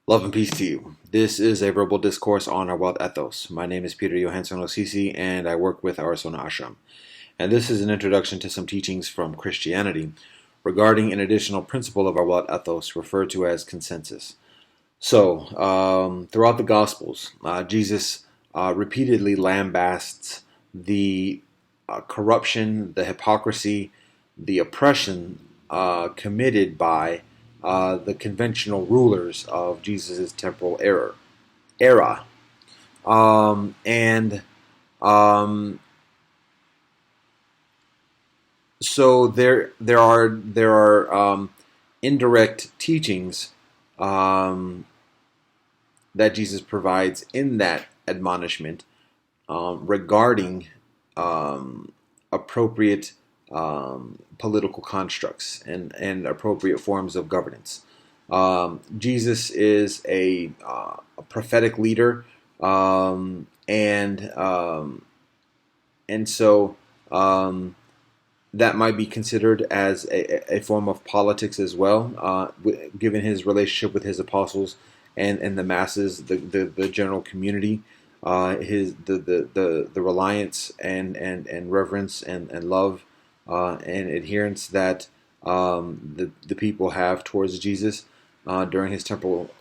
Love and peace to you. This is a verbal discourse on our Welt Ethos. My name is Peter Johansson Osisi, and I work with Arizona Ashram. And this is an introduction to some teachings from Christianity regarding an additional principle of our Welt Ethos referred to as consensus. So, throughout the Gospels, Jesus repeatedly lambasts the corruption, the hypocrisy, the oppression committed by the conventional rulers of Jesus' temporal era. And so there are indirect teachings that Jesus provides in that admonishment regarding appropriate political constructs and appropriate forms of governance. Jesus is a prophetic leader, and so that might be considered as a form of politics as well, given his relationship with his apostles and the masses, the general community. The reliance and reverence and love and adherence that the people have towards Jesus during his temporal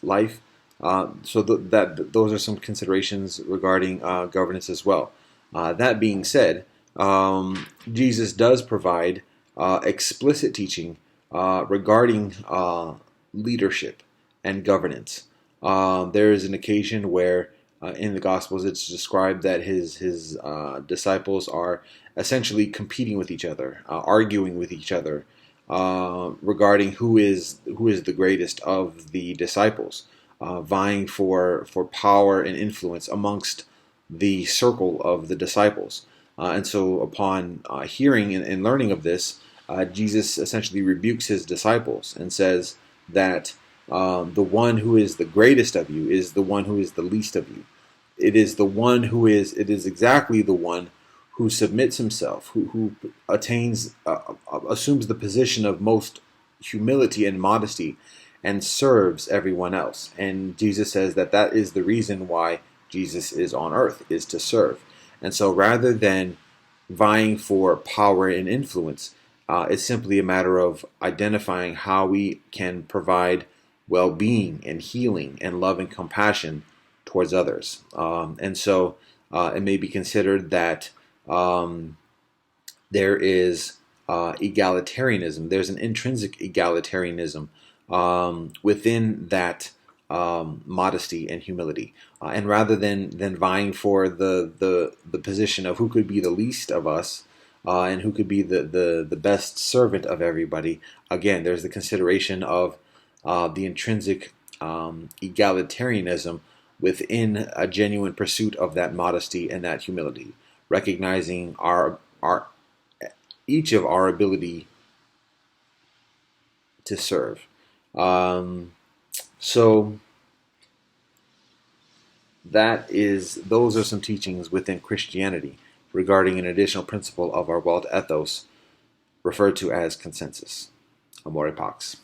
life. Those are some considerations regarding governance as well. That being said, Jesus does provide explicit teaching regarding leadership and governance. There is an occasion where in the Gospels it's described that his disciples are essentially competing with each other, arguing with each other regarding who is the greatest of the disciples, vying for power and influence amongst the circle of the disciples. And so upon hearing and learning of this, Jesus essentially rebukes his disciples and says that the one who is the greatest of you is the one who is the least of you. It is exactly the one who submits himself, who assumes the position of most humility and modesty and serves everyone else. And Jesus says that is the reason why Jesus is on earth, is to serve. And so rather than vying for power and influence, it's simply a matter of identifying how we can provide well-being and healing and love and compassion towards others. And so it may be considered that there is egalitarianism. There's an intrinsic egalitarianism within that modesty and humility. And rather than vying for the position of who could be the least of us and who could be the best servant of everybody, again, there's the consideration of the intrinsic egalitarianism within a genuine pursuit of that modesty and that humility, recognizing each of our ability to serve. So those are some teachings within Christianity regarding an additional principle of our Welt Ethos referred to as consensus. Amore Pax.